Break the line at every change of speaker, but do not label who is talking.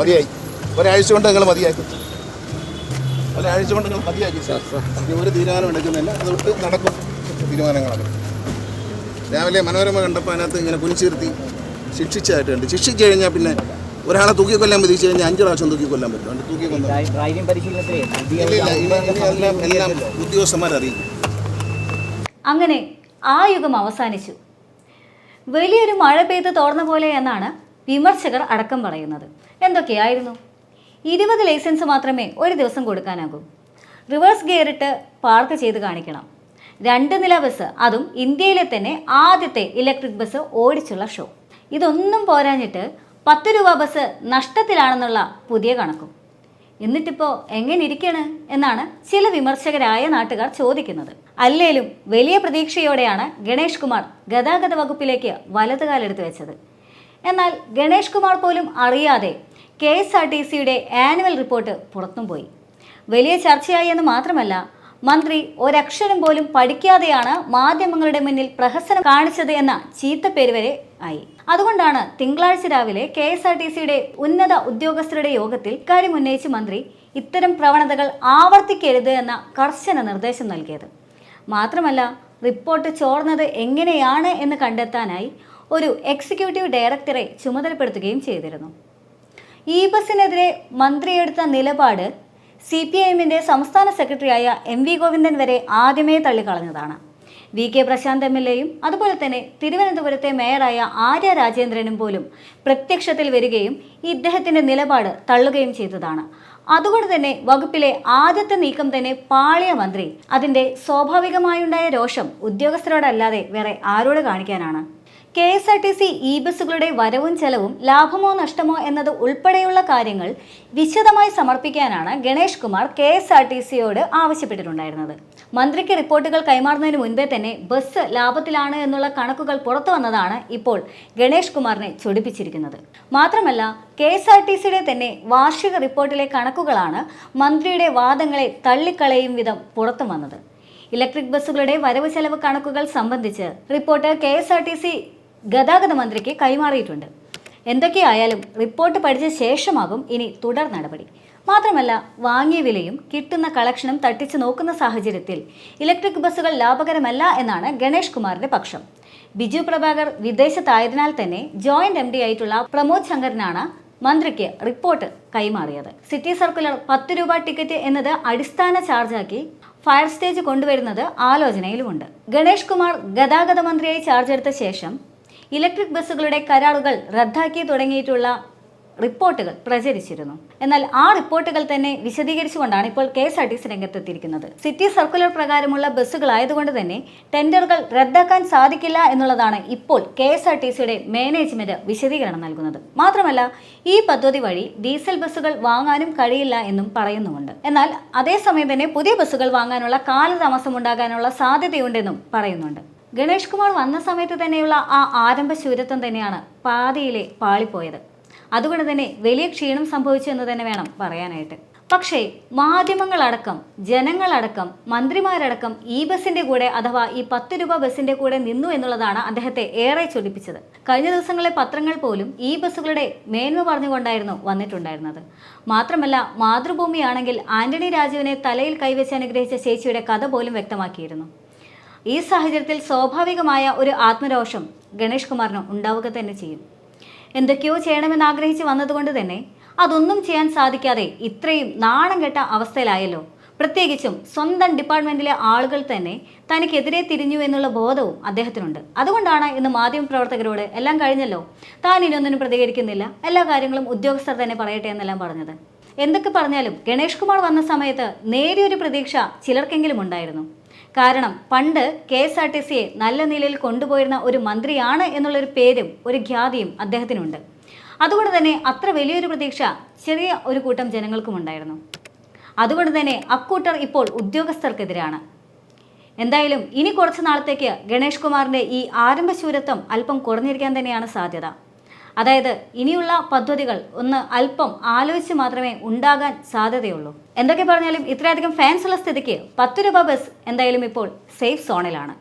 മതിയായി. ഒരാഴ്ച കൊണ്ട് നിങ്ങൾ മതിയാക്കി. ഒരാഴ്ച കൊണ്ട് നിങ്ങൾ മതിയാക്കി സാർ. ഒരു തീരുമാനം എടുക്കുന്നില്ല. അതുകൊണ്ട് നടക്കും തീരുമാനങ്ങളൊക്കെ. രാവിലെ മനോരമ കണ്ടപ്പോൾ അതിനകത്ത് ഇങ്ങനെ കുനിച്ചിരുത്തി ശിക്ഷിച്ചതായിട്ട് കണ്ട്. ശിക്ഷിച്ചു കഴിഞ്ഞാൽ പിന്നെ ഒരാളെ തൂക്കിക്കൊല്ലാൻ വിധിച്ചു കഴിഞ്ഞാൽ 5 പ്രാവശ്യം തൂക്കിക്കൊല്ലാൻ പറ്റും. അതുകൊണ്ട് തൂക്കിക്കൊല്ലാൻ എല്ലാം ഉദ്യോഗസ്ഥന്മാർ അറിയിക്കും.
അങ്ങനെ ആ യുഗം അവസാനിച്ചു. വലിയൊരു മഴ പെയ്ത് തോർന്ന പോലെ എന്നാണ് വിമർശകർ അടക്കം പറയുന്നത്. എന്തൊക്കെയായിരുന്നു? 20 ലൈസൻസ് മാത്രമേ ഒരു ദിവസം കൊടുക്കാനാകൂ. റിവേഴ്സ് ഗിയറിട്ട് പാർക്ക് ചെയ്ത് കാണിക്കണം. 2 നില ബസ്, അതും ഇന്ത്യയിലെ തന്നെ ആദ്യത്തെ ഇലക്ട്രിക് ബസ് ഓടിച്ചുള്ള ഷോ. ഇതൊന്നും പോരാഞ്ഞിട്ട് 10 രൂപ ബസ് നഷ്ടത്തിലാണെന്നുള്ള പുതിയ കണക്കും. എന്നിട്ടിപ്പോൾ എങ്ങനെ ഇരിക്കണ് എന്നാണ് ചില വിമർശകരായ നാട്ടുകാർ ചോദിക്കുന്നത്. അല്ലേലും വലിയ പ്രതീക്ഷയോടെയാണ് ഗണേഷ് കുമാർ ഗതാഗത വകുപ്പിലേക്ക് വലതുകാലെടുത്ത് വെച്ചത്. എന്നാൽ ഗണേഷ് കുമാർ പോലും അറിയാതെ KSRTCയുടെ ആനുവൽ റിപ്പോർട്ട് പുറത്തും പോയി. വലിയ ചർച്ചയായി എന്ന് മാത്രമല്ല, മന്ത്രി ഒരക്ഷരം പോലും പഠിക്കാതെയാണ് മാധ്യമങ്ങളുടെ മുന്നിൽ പ്രഹസനം കാണിച്ചത് എന്ന ചീത്തപ്പേര് വരെ ആയി. അതുകൊണ്ടാണ് തിങ്കളാഴ്ച രാവിലെ KSRTCയുടെ ഉന്നത ഉദ്യോഗസ്ഥരുടെ യോഗത്തിൽ കാര്യം ഉന്നയിച്ച് മന്ത്രി ഇത്തരം പ്രവണതകൾ ആവർത്തിക്കരുത് എന്ന കർശന നിർദ്ദേശം നൽകിയത്. മാത്രമല്ല, റിപ്പോർട്ട് ചോർന്നത് എങ്ങനെയാണ് എന്ന് കണ്ടെത്താനായി ഒരു എക്സിക്യൂട്ടീവ് ഡയറക്ടറെ ചുമതലപ്പെടുത്തുകയും ചെയ്തിരുന്നു. ഈ ബസിനെതിരെ മന്ത്രിയെടുത്ത നിലപാട് CPIMന്റെ സംസ്ഥാന സെക്രട്ടറിയായ MV ഗോവിന്ദൻ വരെ ആദ്യമേ തള്ളിക്കളഞ്ഞതാണ്. VK പ്രശാന്ത് MLAയും അതുപോലെ തന്നെ തിരുവനന്തപുരത്തെ മേയറായ ആര്യ രാജേന്ദ്രനും പോലും പ്രത്യക്ഷത്തിൽ വരികയും ഇദ്ദേഹത്തിൻ്റെ നിലപാട് തള്ളുകയും ചെയ്തതാണ്. അതുകൊണ്ട് തന്നെ വകുപ്പിലെ ആദ്യത്തെ നീക്കം തന്നെ പാളിയ മന്ത്രി അതിൻ്റെ സ്വാഭാവികമായുണ്ടായ രോഷം ഉദ്യോഗസ്ഥരോടല്ലാതെ വേറെ ആരോട് കാണിക്കാനാണ്? KSRTC ബസ്സുകളുടെ വരവും ചെലവും ലാഭമോ നഷ്ടമോ എന്നത് ഉൾപ്പെടെയുള്ള കാര്യങ്ങൾ വിശദമായി സമർപ്പിക്കാനാണ് ഗണേഷ് കുമാർ KSRTCയോട് ആവശ്യപ്പെട്ടിട്ടുണ്ടായിരുന്നത്. മന്ത്രിക്ക് റിപ്പോർട്ടുകൾ കൈമാറുന്നതിന് മുൻപേ തന്നെ ബസ് ലാഭത്തിലാണ് എന്നുള്ള കണക്കുകൾ പുറത്തു വന്നതാണ് ഇപ്പോൾ ഗണേഷ് കുമാറിനെ ചൊടിപ്പിച്ചിരിക്കുന്നത്. മാത്രമല്ല, KSRTCയുടെ തന്നെ വാർഷിക റിപ്പോർട്ടിലെ കണക്കുകളാണ് മന്ത്രിയുടെ വാദങ്ങളെ തള്ളിക്കളയും വിധം പുറത്തു വന്നത്. ഇലക്ട്രിക് ബസ്സുകളുടെ വരവ് ചെലവ് കണക്കുകൾ സംബന്ധിച്ച് റിപ്പോർട്ട് KSRTC ഗതാഗത മന്ത്രിക്ക് കൈമാറിയിട്ടുണ്ട്. എന്തൊക്കെയായാലും റിപ്പോർട്ട് പഠിച്ച ശേഷമാകും ഇനി തുടർ നടപടി. മാത്രമല്ല, വാങ്ങിയ വിലയും കിട്ടുന്ന കളക്ഷനും തട്ടിച്ചു നോക്കുന്ന സാഹചര്യത്തിൽ ഇലക്ട്രിക് ബസ്സുകൾ ലാഭകരമല്ല എന്നാണ് ഗണേഷ് കുമാറിന്റെ പക്ഷം. ബിജു പ്രഭാകർ വിദേശത്തായതിനാൽ തന്നെ ജോയിന്റ് MD ആയിട്ടുള്ള പ്രമോദ് ശങ്കറിനാണ് മന്ത്രിക്ക് റിപ്പോർട്ട് കൈമാറിയത്. സിറ്റി സർക്കുലർ 10 രൂപ ടിക്കറ്റ് എന്നത് അടിസ്ഥാന ചാർജാക്കി ഫയർ സ്റ്റേജ് കൊണ്ടുവരുന്നത് ആലോചനയിലുമുണ്ട്. ഗണേഷ് കുമാർ ഗതാഗത മന്ത്രിയായി ചാർജ് എടുത്ത ശേഷം ഇലക്ട്രിക് ബസ്സുകളുടെ കരാറുകൾ റദ്ദാക്കി തുടങ്ങിയിട്ടുള്ള റിപ്പോർട്ടുകൾ പ്രചരിച്ചിരുന്നു. എന്നാൽ ആ റിപ്പോർട്ടുകൾ തന്നെ വിശദീകരിച്ചുകൊണ്ടാണ് ഇപ്പോൾ KSRTC രംഗത്തെത്തിയിരിക്കുന്നത്. സിറ്റി സർക്കുലർ പ്രകാരമുള്ള ബസ്സുകളായതുകൊണ്ട് തന്നെ ടെൻഡറുകൾ റദ്ദാക്കാൻ സാധിക്കില്ല എന്നുള്ളതാണ് ഇപ്പോൾ KSRTCയുടെ മാനേജ്മെന്റ് വിശദീകരണം നൽകുന്നത്. മാത്രമല്ല, ഈ പദ്ധതി വഴി ഡീസൽ ബസ്സുകൾ വാങ്ങാനും കഴിയില്ല എന്നും പറയുന്നുമുണ്ട്. എന്നാൽ അതേസമയം തന്നെ പുതിയ ബസ്സുകൾ വാങ്ങാനുള്ള കാലതാമസം ഉണ്ടാകാനുള്ള സാധ്യതയുണ്ടെന്നും പറയുന്നുണ്ട്. ഗണേഷ് കുമാർ വന്ന സമയത്ത് തന്നെയുള്ള ആ ആരംഭ ശൂരത്വം തന്നെയാണ് പാതിയിലെ പാളിപ്പോയത്. അതുകൊണ്ട് തന്നെ വലിയ ക്ഷീണം സംഭവിച്ചു എന്ന് തന്നെ വേണം പറയാനായിട്ട്. പക്ഷേ മാധ്യമങ്ങളടക്കം, ജനങ്ങളടക്കം, മന്ത്രിമാരടക്കം ബസ്സിന്റെ കൂടെ അഥവാ ഈ 10 രൂപ ബസ്സിന്റെ കൂടെ നിന്നു എന്നുള്ളതാണ് അദ്ദേഹത്തെ ഏറെ ചൊടിപ്പിച്ചത്. കഴിഞ്ഞ ദിവസങ്ങളിലെ പത്രങ്ങൾ പോലും ബസ്സുകളുടെ മേന്മ പറഞ്ഞുകൊണ്ടായിരുന്നു വന്നിട്ടുണ്ടായിരുന്നത്. മാത്രമല്ല, മാതൃഭൂമിയാണെങ്കിൽ ആന്റണി രാജുവിനെ തലയിൽ കൈവച്ച് അനുഗ്രഹിച്ച ചേച്ചിയുടെ കഥ പോലും വ്യക്തമാക്കിയിരുന്നു. ഈ സാഹചര്യത്തിൽ സ്വാഭാവികമായ ഒരു ആത്മരോഷം ഗണേഷ് കുമാറിന് ഉണ്ടാവുക തന്നെ ചെയ്യും. എന്തൊക്കെയോ ചെയ്യണമെന്ന് ആഗ്രഹിച്ച് വന്നതുകൊണ്ട് തന്നെ അതൊന്നും ചെയ്യാൻ സാധിക്കാതെ ഇത്രയും നാണം കെട്ട അവസ്ഥയിലായല്ലോ. പ്രത്യേകിച്ചും സ്വന്തം ഡിപ്പാർട്ട്മെന്റിലെ ആളുകൾ തന്നെ തനിക്കെതിരെ തിരിഞ്ഞു എന്നുള്ള ബോധവും അദ്ദേഹത്തിനുണ്ട്. അതുകൊണ്ടാണ് ഇന്ന് മാധ്യമപ്രവർത്തകരോട് എല്ലാം കഴിഞ്ഞല്ലോ, താൻ ഇനിയൊന്നിനും പ്രതികരിക്കുന്നില്ല, എല്ലാ കാര്യങ്ങളും ഉദ്യോഗസ്ഥർ തന്നെ പറയട്ടെ എന്നെല്ലാം പറഞ്ഞത്. എന്തൊക്കെ പറഞ്ഞാലും ഗണേഷ് കുമാർ വന്ന സമയത്ത് നേരിയൊരു പ്രതീക്ഷ ചിലർക്കെങ്കിലും ഉണ്ടായിരുന്നു. കാരണം പണ്ട് KSRTCയെ നല്ല നിലയിൽ കൊണ്ടുപോയിരുന്ന ഒരു മന്ത്രിയാണ് എന്നുള്ളൊരു പേരും ഒരു ഖ്യാതിയും അദ്ദേഹത്തിനുണ്ട്. അതുകൊണ്ട് തന്നെ അത്ര വലിയൊരു പ്രതീക്ഷ ചെറിയ ഒരു കൂട്ടം ജനങ്ങൾക്കും ഉണ്ടായിരുന്നു. അതുകൊണ്ട് തന്നെ അക്കൂട്ടർ ഇപ്പോൾ ഉദ്യോഗസ്ഥർക്കെതിരാണ്. എന്തായാലും ഇനി കുറച്ച് നാളത്തേക്ക് ഗണേഷ് കുമാറിൻ്റെ ഈ ആരംഭശൂരത്വം അല്പം കുറഞ്ഞിരിക്കാൻ തന്നെയാണ് സാധ്യത. അതായത് ഇനിയുള്ള പദ്ധതികൾ ഒന്ന് അല്പം ആലോചിച്ച് മാത്രമേ ഉണ്ടാകാൻ സാധ്യതയുള്ളൂ. എന്തൊക്കെ പറഞ്ഞാലും ഇത്രയധികം ഫാൻസ് ഉള്ള സ്ഥിതിക്ക് 10 രൂപ ബസ് എന്തായാലും ഇപ്പോൾ സേഫ് സോണിലാണ്.